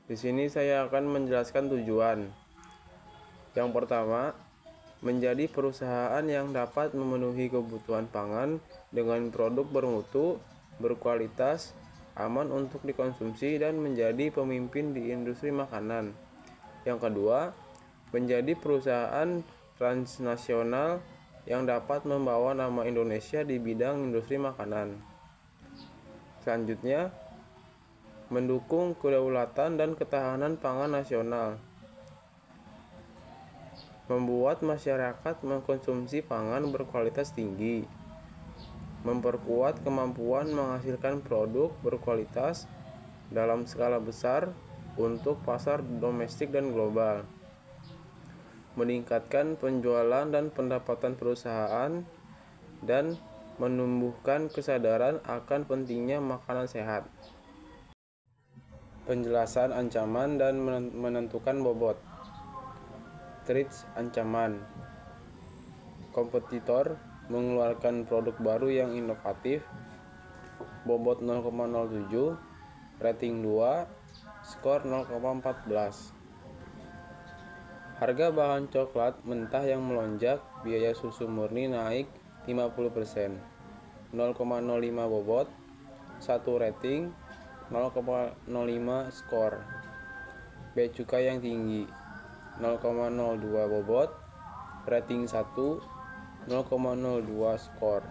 Di sini saya akan menjelaskan tujuan. Yang pertama, menjadi perusahaan yang dapat memenuhi kebutuhan pangan dengan produk bermutu, berkualitas, aman untuk dikonsumsi, dan menjadi pemimpin di industri makanan. Yang kedua, menjadi perusahaan transnasional yang dapat membawa nama Indonesia di bidang industri makanan. Selanjutnya, mendukung kedaulatan dan ketahanan pangan nasional, membuat masyarakat mengkonsumsi pangan berkualitas tinggi, memperkuat kemampuan menghasilkan produk berkualitas dalam skala besar untuk pasar domestik dan global, meningkatkan penjualan dan pendapatan perusahaan, dan menumbuhkan kesadaran akan pentingnya makanan sehat. Penjelasan ancaman dan menentukan bobot. Threats ancaman. Kompetitor mengeluarkan produk baru yang inovatif, bobot 0,07, rating 2, skor 0,14. Harga bahan coklat mentah yang melonjak, biaya susu murni naik 50%. 0,05 bobot, 1 rating, 0,05 skor. Bea cukai yang tinggi, 0,02 bobot, rating 1, 0,02 skor.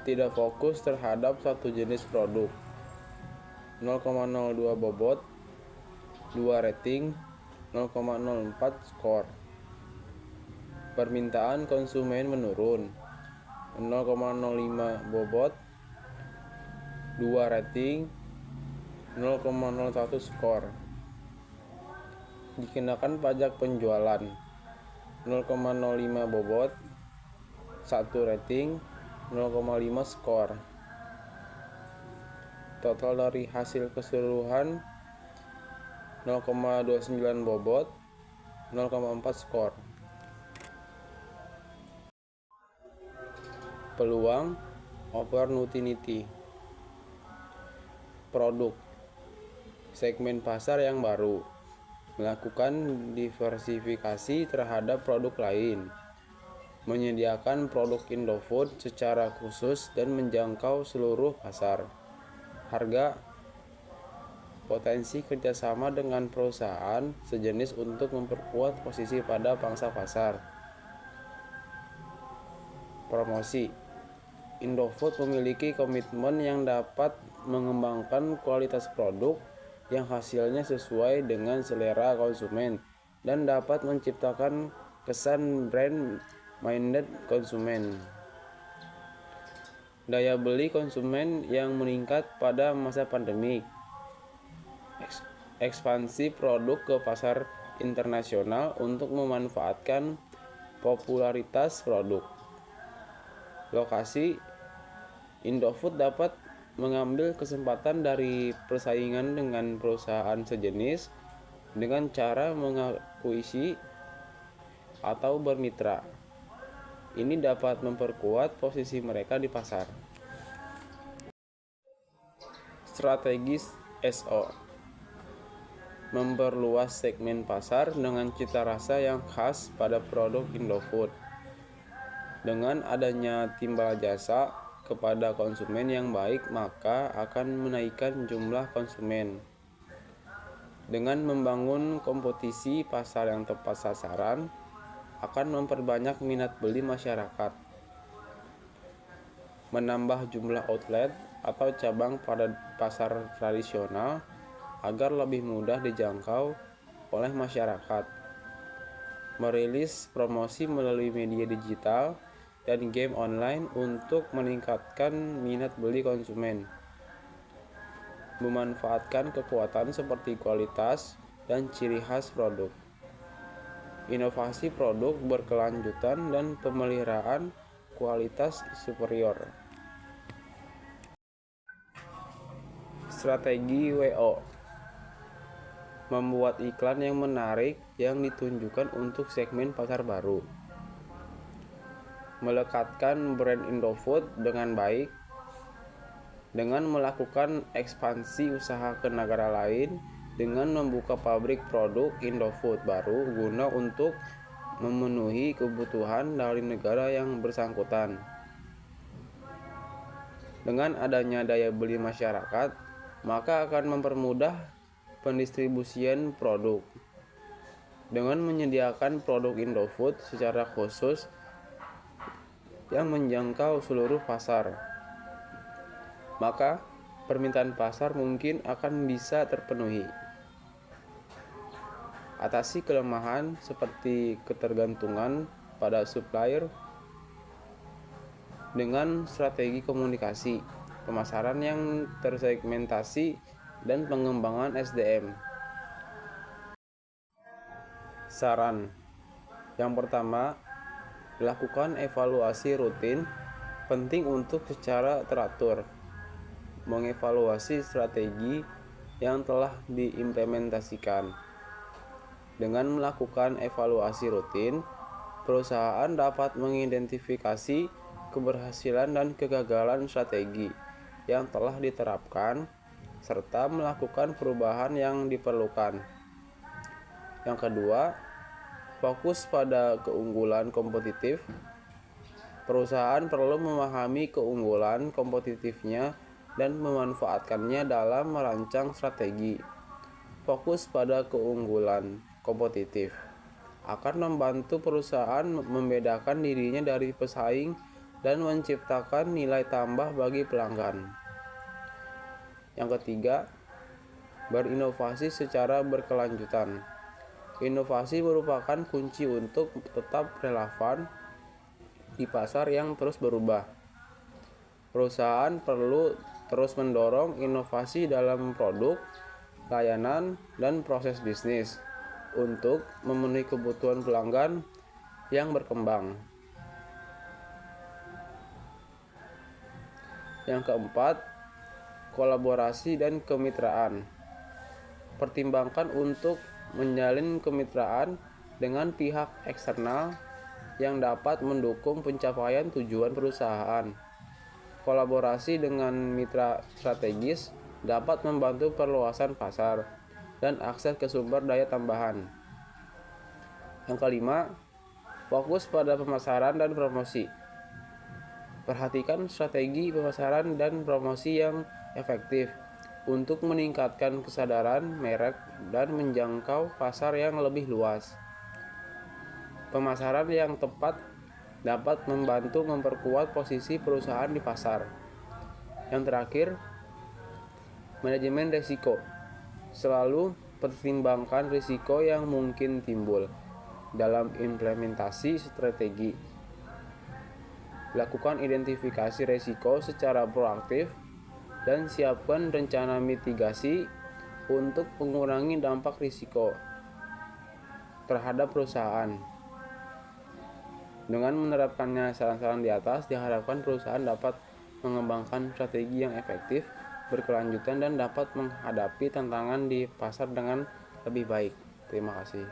Tidak fokus terhadap satu jenis produk, 0,02 bobot, 2 rating, 0,04 skor. Permintaan konsumen menurun, 0,05 bobot, 2 rating, 0,01 skor. Dikenakan pajak penjualan, 0,05 bobot, 1 rating, 0,5 skor. Total dari hasil keseluruhan 0,29 bobot, 0,4 skor. Peluang opportunity. Produk segmen pasar yang baru, melakukan diversifikasi terhadap produk lain, menyediakan produk Indofood secara khusus dan menjangkau seluruh pasar. Harga, potensi kerjasama dengan perusahaan sejenis untuk memperkuat posisi pada pangsa pasar. Promosi, Indofood memiliki komitmen yang dapat mengembangkan kualitas produk yang hasilnya sesuai dengan selera konsumen dan dapat menciptakan kesan brand-minded konsumen. Daya beli konsumen yang meningkat pada masa pandemi. Ekspansi produk ke pasar internasional untuk memanfaatkan popularitas produk. Lokasi, Indofood dapat mengambil kesempatan dari persaingan dengan perusahaan sejenis dengan cara mengakuisisi atau bermitra. Ini dapat memperkuat posisi mereka di pasar. Strategis SO, memperluas segmen pasar dengan cita rasa yang khas pada produk Indofood. Dengan adanya timbal jasa kepada konsumen yang baik, maka akan menaikkan jumlah konsumen. Dengan membangun kompetisi pasar yang tepat sasaran, akan memperbanyak minat beli masyarakat. Menambah jumlah outlet atau cabang pada pasar tradisional agar lebih mudah dijangkau oleh masyarakat. Merilis promosi melalui media digital dan game online untuk meningkatkan minat beli konsumen. Memanfaatkan kekuatan seperti kualitas dan ciri khas produk. Inovasi produk berkelanjutan dan pemeliharaan kualitas superior. Strategi WO, membuat iklan yang menarik yang ditunjukkan untuk segmen pasar baru. Melekatkan brand Indofood dengan baik. dengan melakukan ekspansi usaha ke negara lain dengan membuka pabrik produk Indofood baru guna untuk memenuhi kebutuhan dari negara yang bersangkutan. Dengan adanya daya beli masyarakat, maka akan mempermudah pendistribusian produk. Dengan menyediakan produk Indofood secara khusus yang menjangkau seluruh pasar, maka permintaan pasar mungkin akan bisa terpenuhi. Atasi kelemahan seperti ketergantungan pada supplier dengan strategi komunikasi, pemasaran yang tersegmentasi, dan pengembangan SDM. Saran yang pertama, lakukan evaluasi rutin, penting untuk secara teratur mengevaluasi strategi yang telah diimplementasikan. Dengan melakukan evaluasi rutin, perusahaan dapat mengidentifikasi keberhasilan dan kegagalan strategi yang telah diterapkan serta melakukan perubahan yang diperlukan. Yang kedua, fokus pada keunggulan kompetitif. Perusahaan perlu memahami keunggulan kompetitifnya dan memanfaatkannya dalam merancang strategi. Fokus pada keunggulan kompetitif akan membantu perusahaan membedakan dirinya dari pesaing dan menciptakan nilai tambah bagi pelanggan. Yang ketiga, berinovasi secara berkelanjutan. Inovasi merupakan kunci untuk tetap relevan di pasar yang terus berubah. Perusahaan perlu terus mendorong inovasi dalam produk, layanan, dan proses bisnis untuk memenuhi kebutuhan pelanggan yang berkembang. Yang keempat, kolaborasi dan kemitraan. Pertimbangkan untuk menjalin kemitraan dengan pihak eksternal yang dapat mendukung pencapaian tujuan perusahaan. Kolaborasi dengan mitra strategis dapat membantu perluasan pasar dan akses ke sumber daya tambahan. Yang kelima, fokus pada pemasaran dan promosi. Perhatikan strategi pemasaran dan promosi yang efektif untuk meningkatkan kesadaran merek dan menjangkau pasar yang lebih luas. Pemasaran yang tepat dapat membantu memperkuat posisi perusahaan di pasar. Yang terakhir, manajemen risiko. Selalu pertimbangkan risiko yang mungkin timbul dalam implementasi strategi. Lakukan identifikasi risiko secara proaktif dan siapkan rencana mitigasi untuk mengurangi dampak risiko terhadap perusahaan. Dengan menerapkannya saran-saran di atas, diharapkan perusahaan dapat mengembangkan strategi yang efektif, berkelanjutan, dan dapat menghadapi tantangan di pasar dengan lebih baik. Terima kasih.